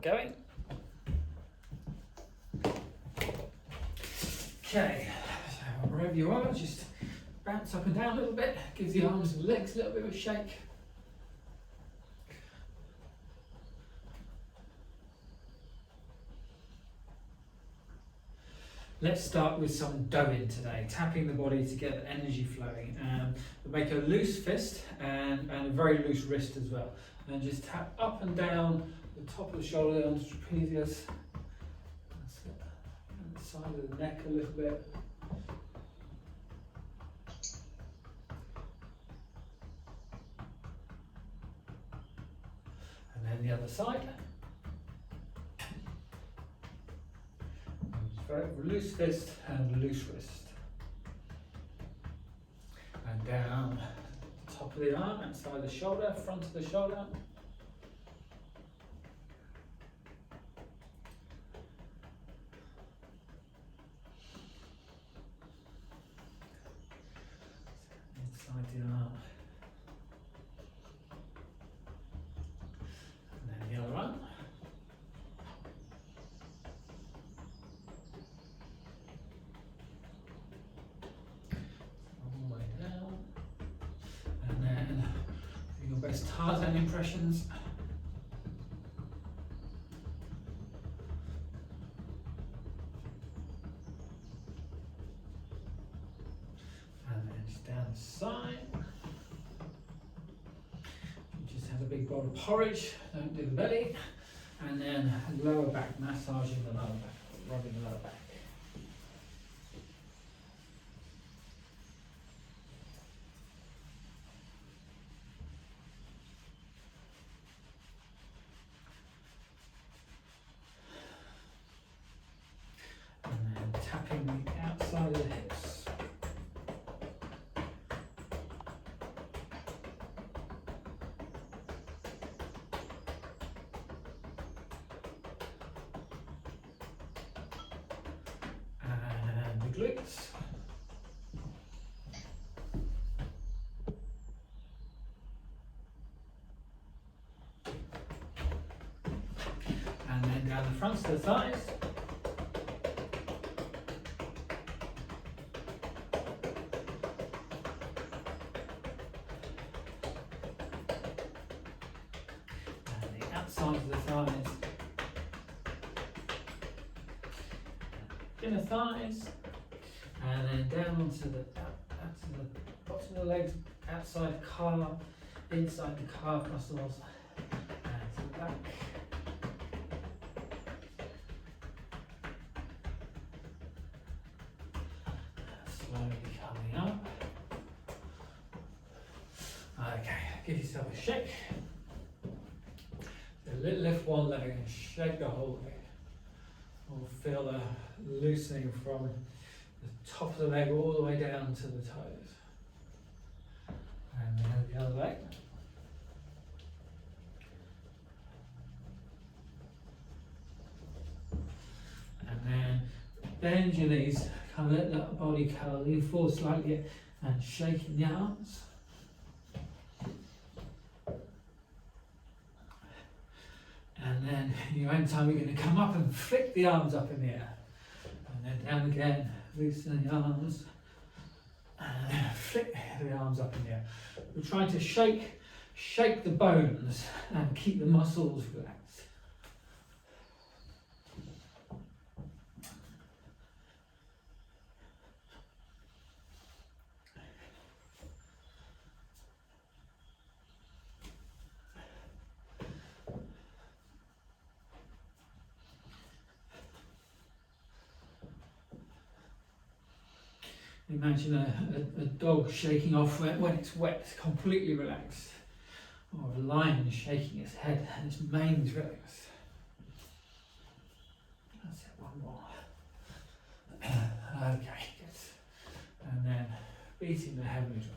Going. Okay, so wherever you are, just bounce up and down a little bit, give the arms and legs a little bit of a shake. Let's start with some doing today, tapping the body to get the energy flowing. We'll make a loose fist and a very loose wrist as well. And just tap up and down the top of the shoulder, on the trapezius. That's it. And the side of the neck a little bit. And then the other side. Very loose fist and loose wrist. And down the top of the arm, outside the shoulder, front of the shoulder. Inside the arm. And then the other arm. Best Tarzan impressions. And then just down the side. You just have a big bowl of porridge, don't do the belly. And then lower back, massaging the lower back, rubbing the lower back. Tapping the outside of the hips. And the glutes. And then down the fronts of the thighs. Sides of the thighs, inner thighs, and then down onto the bottom of the legs, outside the calf, inside the calf muscles, and to the back. Slowly coming up. Okay, give yourself a shake. Lift one leg and shake the whole leg. We'll feel a loosening from the top of the leg all the way down to the toes. And then the other leg. And then bend your knees, kind of let that body curl, lean forward slightly and shaking the arms. And then in your own time, you're going to come up and flick the arms up in the air. And then down again, loosen the arms. And then flick the arms up in the air. We're trying to shake the bones and keep the muscles relaxed. Imagine a dog shaking off when it's wet, completely relaxed. Or a lion shaking its head and its mane's relaxed. That's it, one more. Okay, good. And then beating the heavenly drums.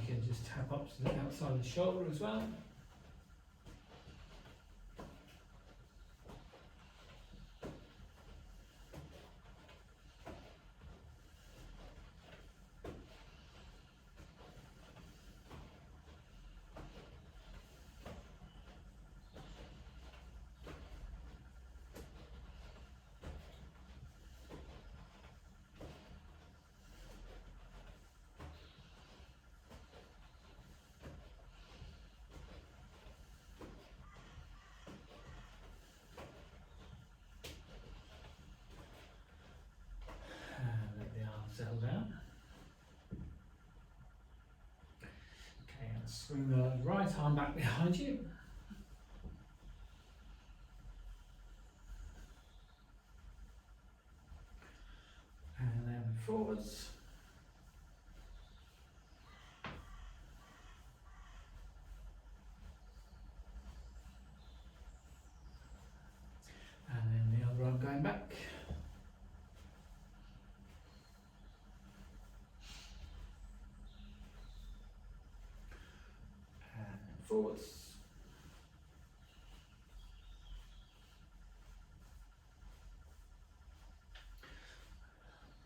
can just tap up to the outside of the shoulder as well. Settle down. Okay, and swing the right arm back behind you. And then forwards. And then the other arm going back. Forwards.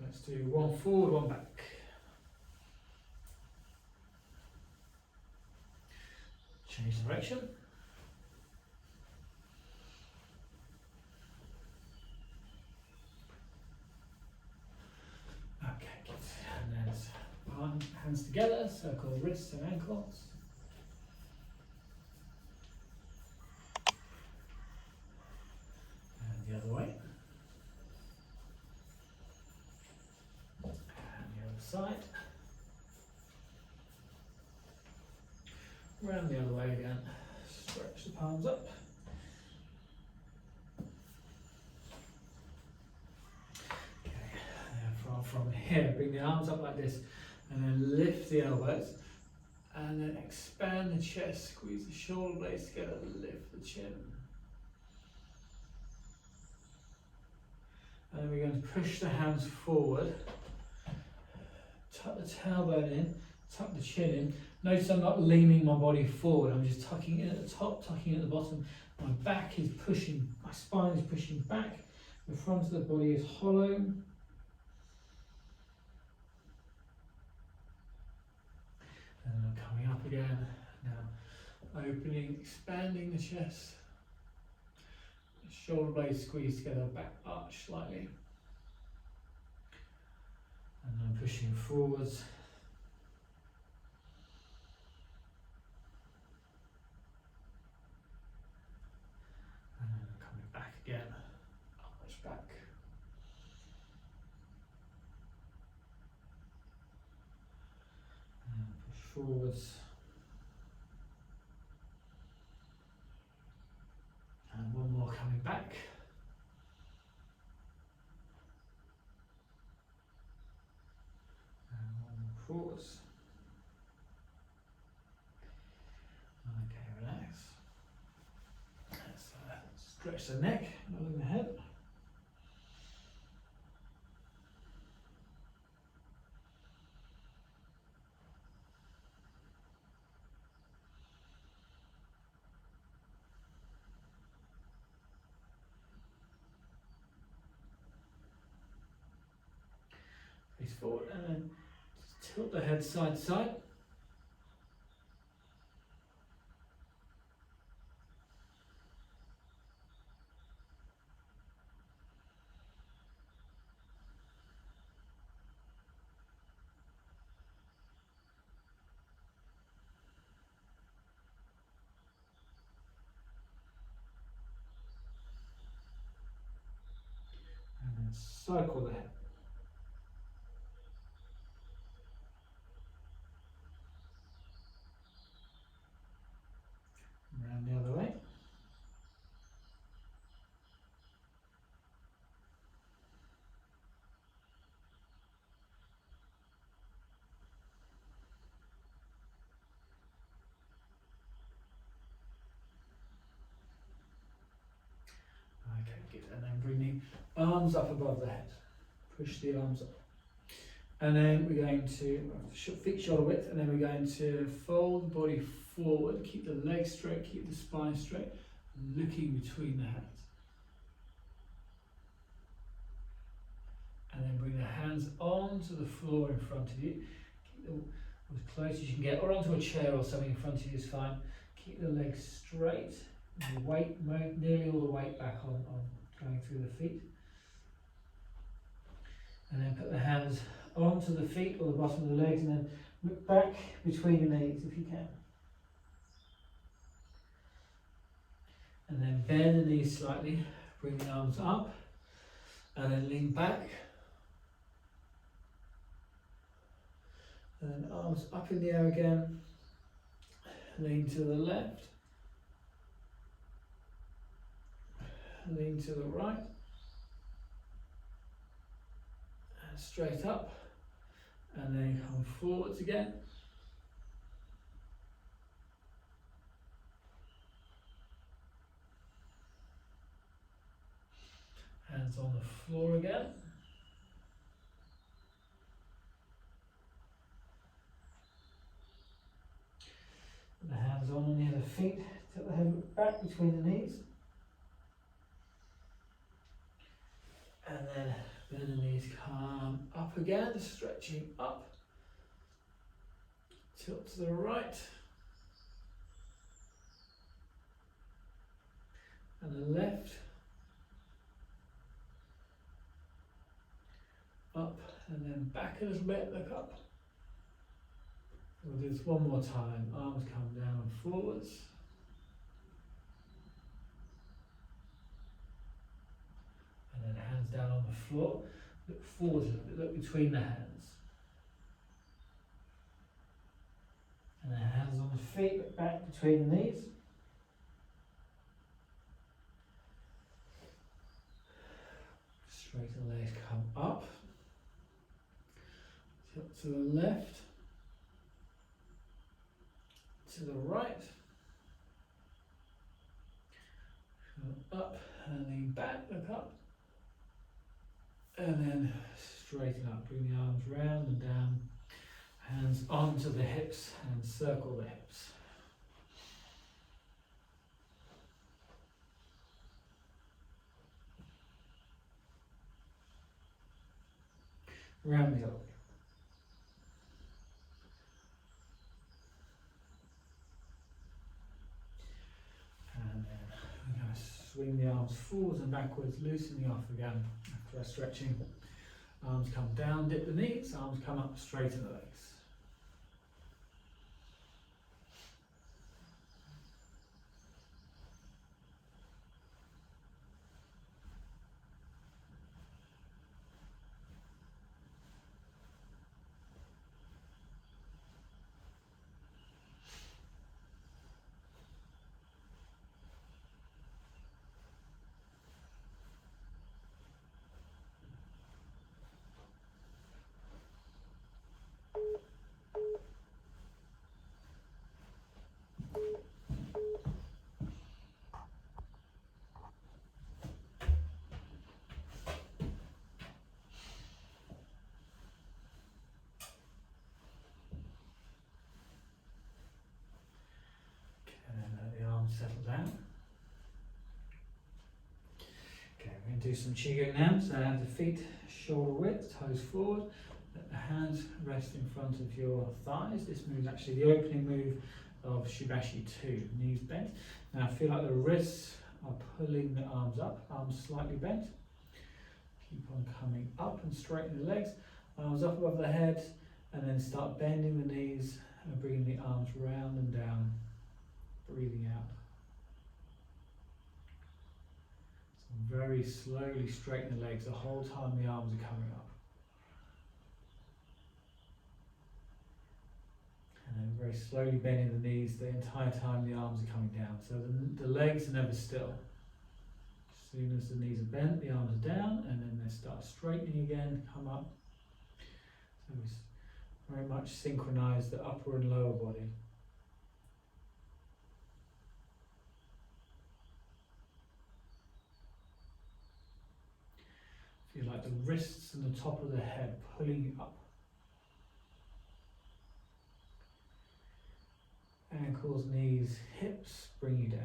Let's do one forward, one back. Change direction. Okay, good. And then hands together, circle wrists and ankles. The other way, and the other side, round the other way again, stretch the palms up, okay, and from here, bring the arms up like this, and then lift the elbows, and then expand the chest, squeeze the shoulder blades together, lift the chin. And then we're going to push the hands forward, tuck the tailbone in, tuck the chin in. Notice I'm not leaning my body forward, I'm just tucking in at the top, tucking in at the bottom. My back is pushing, my spine is pushing back, the front of the body is hollow. And then I'm coming up again, now opening, expanding the chest. Shoulder blades squeeze together, back arch slightly. And then pushing forwards. And then coming back again, arch back. And push forwards. And one more coming back. And one more forwards. Okay, relax. Let's stretch the neck, not in the head. Face forward and then just tilt the head side to side. And then circle the head. Round the other way. Okay, good. And then bring the arms up above the head. Push the arms up. And then we're going to feet shoulder width, and then we're going to fold the body forward, keep the legs straight, keep the spine straight, looking between the hands. And then bring the hands onto the floor in front of you. Keep them as close as you can get, or onto a chair or something in front of you is fine. Keep the legs straight, and the weight, nearly all the weight back on going through the feet. And then put the hands onto the feet or the bottom of the legs, and then look back between the knees if you can. And then bend the knees slightly, bring the arms up, and then lean back. And then arms up in the air again, lean to the left, lean to the right, and straight up, and then come forwards again. Hands on the floor again. The hands on near the feet, tip the head back between the knees. And then bend the knees, come up again, stretching up. Tilt to the right. And the left. Up and then back a little bit, look up. We'll do this one more time. Arms come down and forwards. And then hands down on the floor. Look forwards a little bit, look between the hands. And then hands on the feet, look back between the knees. Straighten the legs, come up. Tilt to the left. To the right, up and lean back, look up, and then straighten up, bring the arms round and down, hands onto the hips and circle the hips. Round the other way. Swing the arms forwards and backwards, loosening off again after our stretching. Arms come down, dip the knees, arms come up, straighten the legs. Settle down. Okay, we're going to do some Qigong now. So have the feet shoulder width, toes forward. Let the hands rest in front of your thighs. This move is actually the opening move of Shibashi 2, knees bent. Now feel like the wrists are pulling the arms up, arms slightly bent. Keep on coming up and straighten the legs. Arms up above the head, and then start bending the knees and bringing the arms round and down, breathing out. Very slowly straighten the legs the whole time the arms are coming up. And then very slowly bending the knees the entire time the arms are coming down. So the legs are never still. As soon as the knees are bent, the arms are down, and then they start straightening again, come up. So we very much synchronize the upper and lower body. Feel like the wrists and the top of the head pulling you up. ankles, knees, hips bring you down.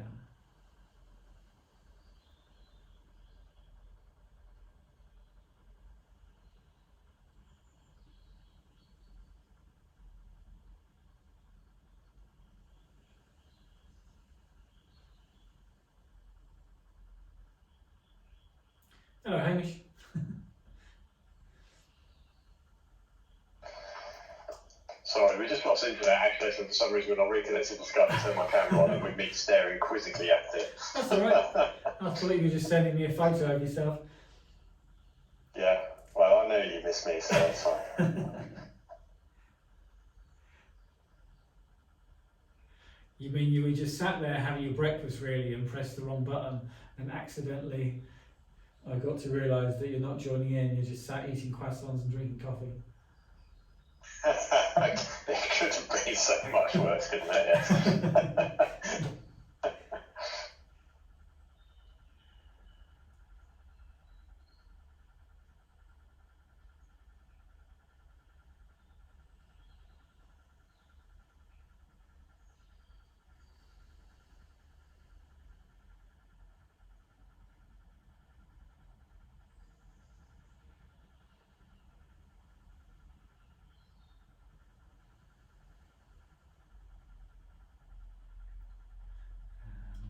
Hello, Hamish. Sorry, we just lost internet access and for some reason when I reconnected to Skype and turned my camera on and with me staring quizzically at it. That's alright. I thought you were just sending me a photo of yourself. Yeah, well, I know you miss me, so that's fine. You mean you were just sat there having your breakfast really and pressed the wrong button and accidentally I got to realise that you're not joining in, you're just sat eating croissants and drinking coffee. It could have been so much worse, couldn't it? Yes.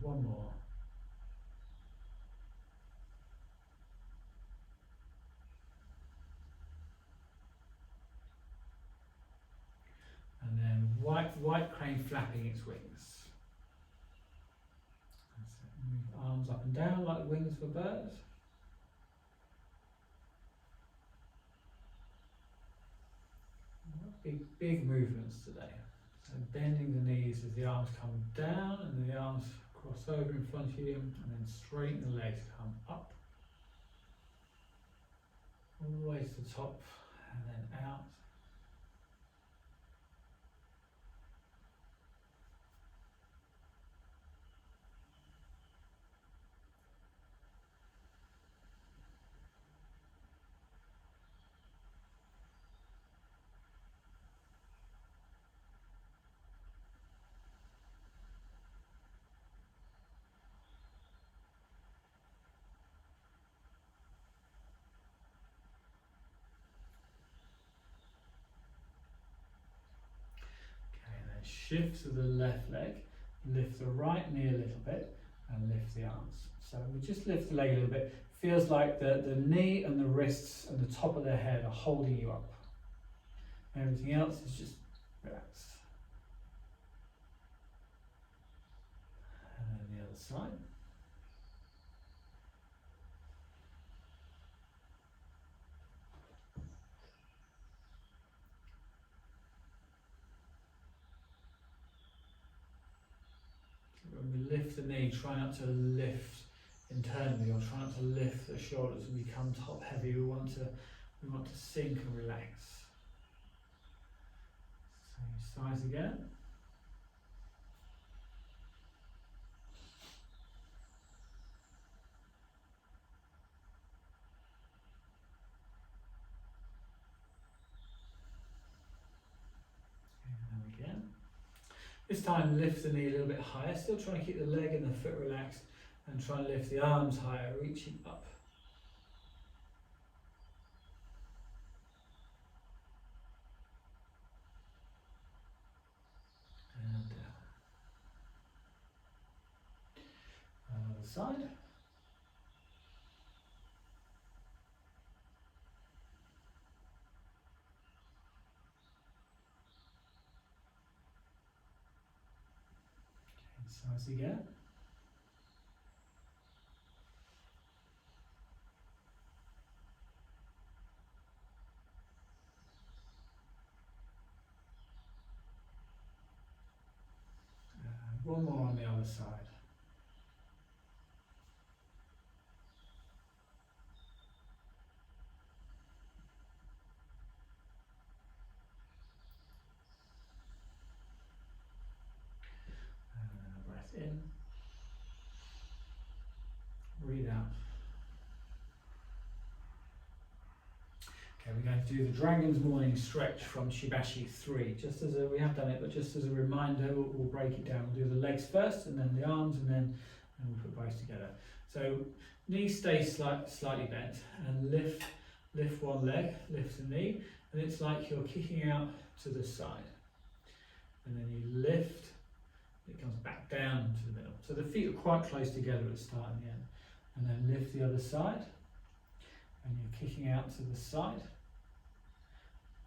And one more. And then white crane flapping its wings. That's it. Move arms up and down like the wings of a bird. Big movements today. So bending the knees as the arms come down and the arms cross over in front of you, and then straighten the legs, come up all the way to the top and then out. Shift to the left leg, lift the right knee a little bit and lift the arms. So we just lift the leg a little bit. Feels like the knee and the wrists and the top of their head are holding you up. Everything else is just relaxed. And then the other side. When we lift the knee, try not to lift internally or try not to lift the shoulders and become top heavy. We want to sink and relax. So sides again. And again. This time lift the knee a little bit higher, still trying to keep the leg and the foot relaxed, and try and lift the arms higher, reaching up. And down. Other side. Sides again. One more on the other side. And a breath in. Breathe out. Okay, we're going to do the Dragon's Morning Stretch from Shibashi 3. Just as we have done it, but just as a reminder, we'll break it down. We'll do the legs first, and then the arms, and then we'll put both together. So knees stay slightly bent, and lift one leg, lift the knee, and it's like you're kicking out to the side. And then you lift, it comes back down to the middle. So the feet are quite close together at the start and the end. And then lift the other side, and you're kicking out to the side,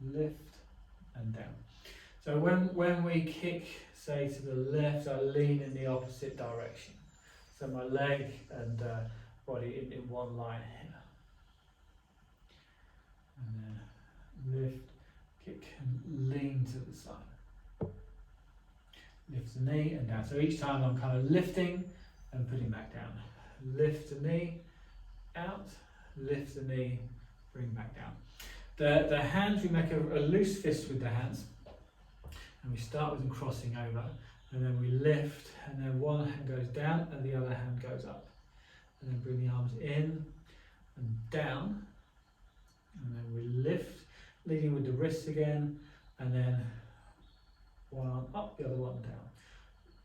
lift and down. So when we kick, say to the left, I lean in the opposite direction. So my leg and body in one line here. And then lift, kick and lean to the side. Lift the knee and down. So each time I'm kind of lifting and putting back down. Lift the knee, out, lift the knee, bring back down. The hands, we make a loose fist with the hands. And we start with them crossing over. And then we lift, and then one hand goes down and the other hand goes up. And then bring the arms in and down. And then we lift, leading with the wrists again. And then one arm up, the other one down.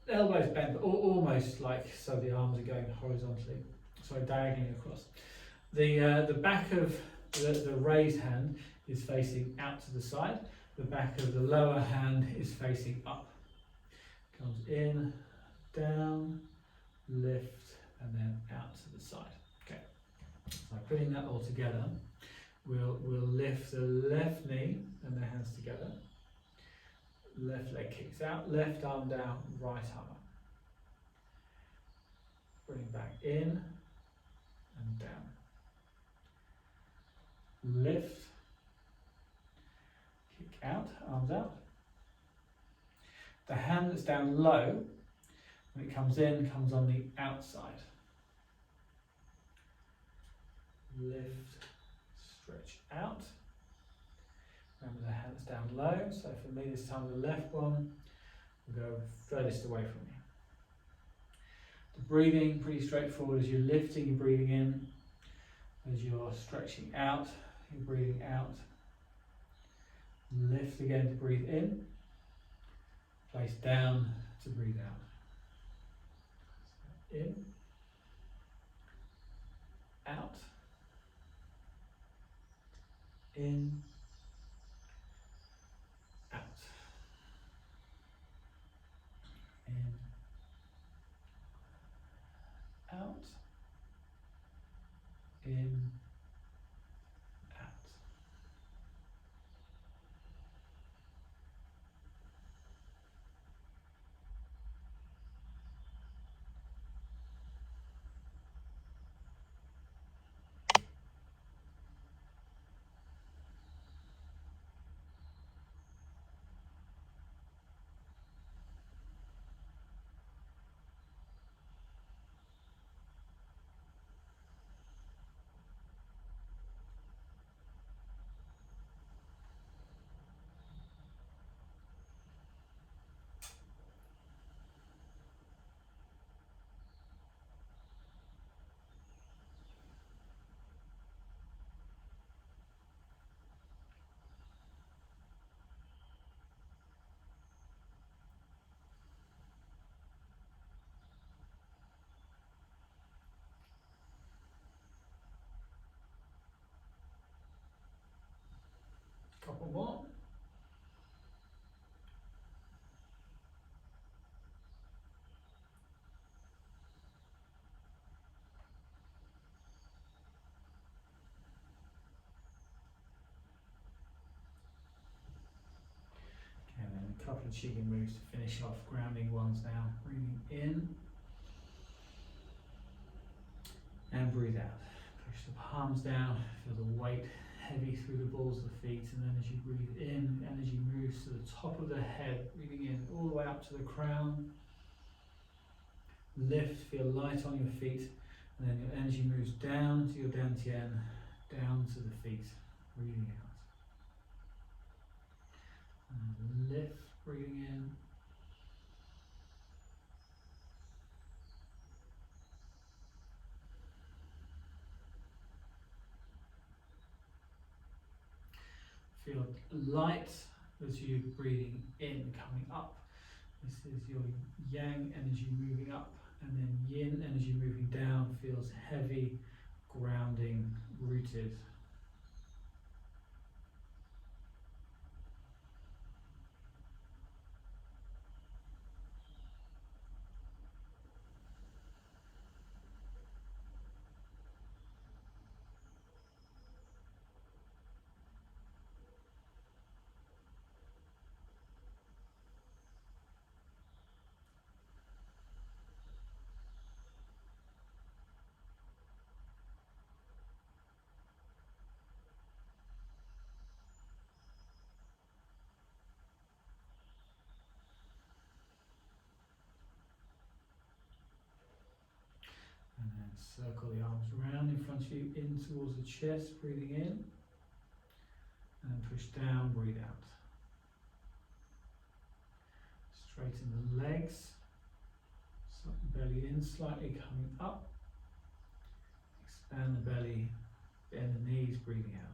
The elbows bent, but almost like so the arms are going horizontally, sorry, diagonally across. The back of the raised hand is facing out to the side. The back of the lower hand is facing up. Comes in, down, lift, and then out to the side. Okay. So putting that all together, we'll lift the left knee and the hands together. Left leg kicks out, left arm down, right arm up. Bring back in and down. Lift, kick out, arms out. The hand that's down low, when it comes in, comes on the outside. Lift, stretch out. Remember the hand that's down low, so for me this time the left one will go furthest away from you. The breathing, pretty straightforward. As you're lifting, you're breathing in. As you're stretching out, you're breathing out. Lift again to breathe in. Place down to breathe out. In, out, in, out, in, out, in, out. Couple more. And then a couple of Qigong moves to finish off, grounding ones now. Breathing in and breathe out. Push the palms down, feel the weight heavy through the balls of the feet, and then as you breathe in, energy moves to the top of the head, breathing in all the way up to the crown. Lift, feel light on your feet, and then your energy moves down to your dantian, down to the feet, breathing out. And lift, breathing in. Feel light as you're breathing in, coming up. This is your yang energy moving up, and then yin energy moving down. Feels heavy, grounding, rooted. And then circle the arms round in front of you, in towards the chest, breathing in. And then push down, breathe out. Straighten the legs. Belly in, slightly coming up. Expand the belly, bend the knees, breathing out.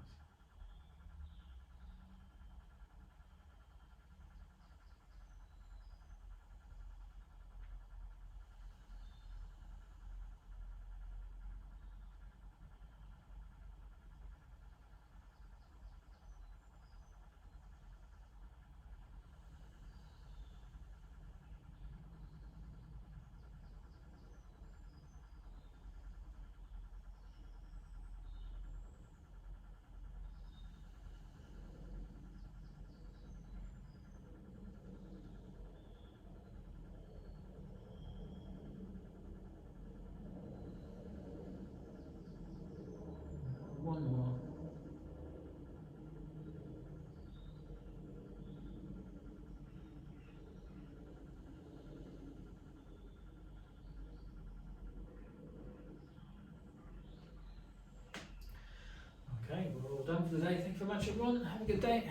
One more. Okay, we're all done for the day. Thank you very much, everyone. Have a good day.